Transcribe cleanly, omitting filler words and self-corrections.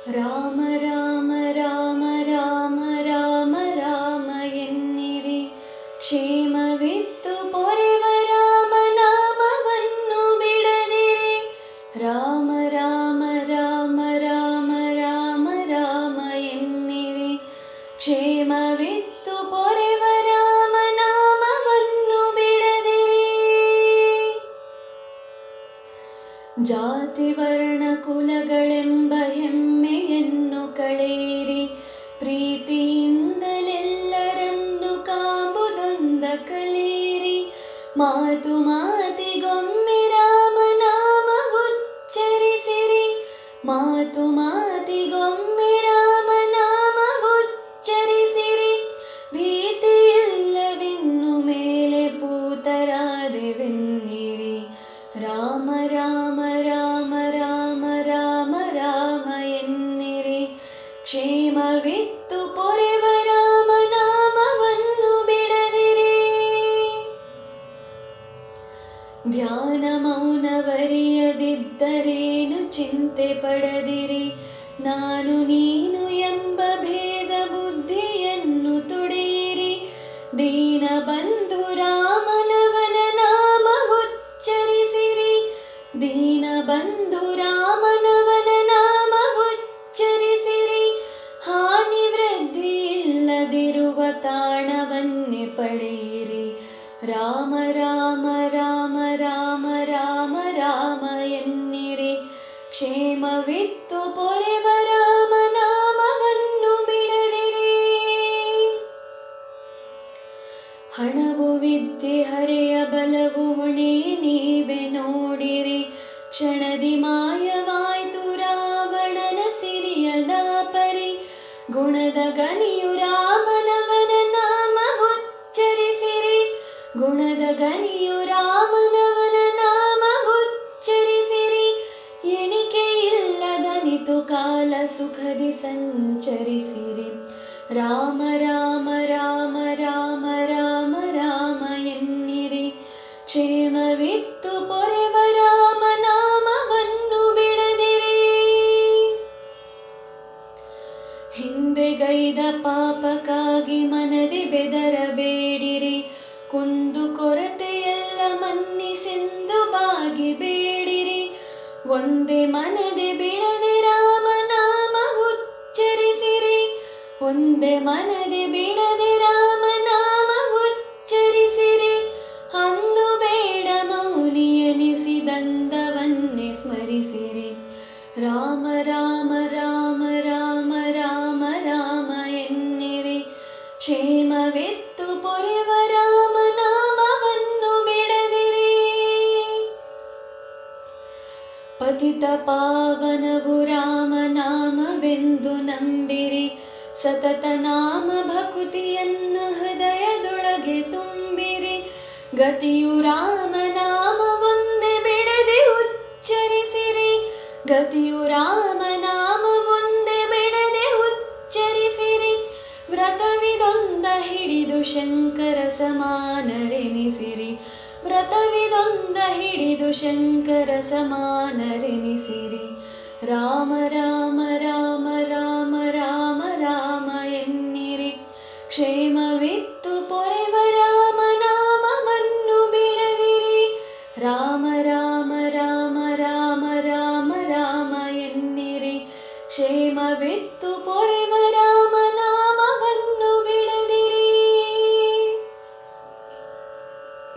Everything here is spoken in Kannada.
ರಾಮ ರಾಮ ರಾಮ ರಾಮ ರಾಮ ರಾಮ ಎನ್ನಿರಿ, ಕ್ಷೇಮವಿತ್ತು ಪೊರೆವ ರಾಮ ನಾಮವನ್ನು ಬಿಡದಿರಿ. ರಾಮ ರಾಮ ರಾಮ ರಾಮ ರಾಮ ರಾಮ ಎನ್ನಿರಿ, ಕ್ಷೇಮವಿತ್ತು ಪೊರೆವ ರಾಮ ನಾಮವನ್ನು ಬಿಡದಿರಿ. ಜಾತಿ ವರ್ಣ ಕುಲಗಳೆಂಬ ಹೆಮ್ಮೆಯನ್ನು ಕಳೆಯಿರಿ, ಪ್ರೀತಿಯಿಂದಲೆಲ್ಲರನ್ನು ಕಾಂಬುದೊಂದ ಕಲಿಯಿರಿ. ಮಾತು ಮಾತಿಗೊಮ್ಮೆ ರಾಮನಾಮ ಉಚ್ಚರಿಸಿರಿ, ಮಾತು ಮಾತಿಗೊಮ್ಮೆ ರಾಮನಾಮ ಉಚ್ಚರಿಸಿರಿ. ಭೀತಿಯಿಲ್ಲವಿನ್ನು ಮೇಲೆ ಪೂತರಾದೆವೆನ್ನಿರಿ. ರಾಮ ರಾಮ ರಾಮ ರಾಮ ರಾಮ ರಾಮ ಎನ್ನಿರಿ, ಕ್ಷೇಮವಿತ್ತು ಪೊರೆವ ರಾಮ ನಾಮವನ್ನು ಬಿಡದಿರಿ. ಧ್ಯಾನ ಮೌನವರಿಯದಿದ್ದರೇನು ಚಿಂತೆ ಪಡದಿರಿ. ನಾನು ನೀನು ಎಂಬ ಭೇದ ಬುದ್ಧಿಯನ್ನು ತೊಡೆಯಿರಿ. ದೀನ ಬಂಧು ರಾಮನವನ ನಾಮ ಉಚ್ಚರಿಸಿರಿ, ದೀನ ಬಂಧು ರಾಮನವನ ನಾಮ ಉಚ್ಚರಿಸಿರಿ. ಹಾನಿ ವೃದ್ಧಿ ಇಲ್ಲದಿರುವ ತಾಣವನ್ನೇ ಪಡೆಯಿರಿ. ರಾಮ ರಾಮ ರಾಮ ರಾಮ ರಾಮ ರಾಮ ಎನ್ನಿರಿ, ಕ್ಷೇಮವಿತ್ತು ಪೊರೆವ ರಾಮ ನಾಮವನ್ನು ಬಿಡದಿರಿ. ಹಣವು ವಿದ್ಯೆ ಹರೆಯ ಬಲವು ಹೊಣೆ ನೀವೇ ನೋಡಿರಿ. ಕ್ಷಣದಿ ಮಾಯವಾಯ್ತು ರಾವಣನ ಸಿರಿಯ ದಾಪರಿ. ಗುಣದ ಗನಿಯು ರಾಮನವನ ನಾಮ ಉಚ್ಚರಿಸಿರಿ, ಗುಣದ ಗನಿಯು ರಾಮನವನ ನಾಮ ಉಚ್ಚರಿಸಿರಿ. ಎಣಿಕೆಯಿಲ್ಲದನಿತು ಕಾಲ ಸುಖದಿ ಸಂಚರಿಸಿರಿ. ರಾಮ ರಾಮ ರಾಮ ರಾಮ ರಾಮ ರಾಮ ಎನ್ನಿರಿ, ಕ್ಷೇಮವಿತ್ತು ಪೊರೆವ ರಾಮ ನಾಮವನ್ನು ಬಿಡದಿರಿ. ಹಿಂದೆಗೈದ ಪಾಪಕ್ಕಾಗಿ ಮನದಿ ಬೆದರಬೇಡಿರಿ. ಕುಂದು ಕೊರತೆಯೆಲ್ಲ ಮನ್ನಿಸೆಂದು ಬಾಗಿ ಬೇಡಿರಿ. ಒಂದೇ ಮನದೆ ಬಿಡದೆ ರಾಮ ನಾಮ ಉಚ್ಚರಿಸಿರಿ, ಒಂದೇ ಮನದೆ ಬಿಡದೆ ರಾಮ ನಾಮ ಉಚ್ಚರಿಸಿರಿ. ಅಂದು ಬೇಡ ಮೌನಿ ಎನಿಸಿದಂದವನ್ನೇ ಸ್ಮರಿಸಿರಿ. ರಾಮ ರಾಮ ರಾಮ ರಾಮ ರಾಮ ರಾಮ ಎನ್ನಿರಿ, ಕ್ಷೇಮವಿತ್ತು ಪೊರೆವ ರಾಮ ನಾಮವನ್ನು ಬಿಡದಿರಿ. ಪತಿತ ಪಾವನವು ರಾಮ ನಾಮವೆಂದು ನಂಬಿರಿ. ಸತತ ನಾಮ ಭಕುತಿಯನ್ನು ಹೃದಯದೊಳಗೆ ತುಂಬಿರಿ. ಗತಿಯು ರಾಮ ನಾಮ ಒಂದೇ ಬಿಡದೆ ಉಚ್ಚರಿಸಿರಿ, ಗತಿಯು ರಾಮ ನಾಮ ಒಂದೇ ಬಿಡದೆ ಉಚ್ಚರಿಸಿರಿ. ವ್ರತವಿದೊಂದ ಹಿಡಿದು ಶಂಕರ ಸಮಾನರೆನಿಸಿರಿ, ವ್ರತವಿದೊಂದ ಹಿಡಿದು ಶಂಕರ ಸಮಾನರೆನಿಸಿರಿ. ರಾಮ ರಾಮ ರಾಮ ರಾಮ ರಾಮ ರಾಮ ಎನ್ನಿರಿ, ಕ್ಷೇಮವಿತ್ತು ಪೊರೆವ ರಾಮ ನಾಮವನ್ನು ಬಿಡದಿರಿ. ರಾಮ ರಾಮ ರಾಮ ರಾಮ ರಾಮ ರಾಮ ಎನ್ನಿರಿ, ಕ್ಷೇಮವಿತ್ತು ಪೊರೆವ ರಾಮ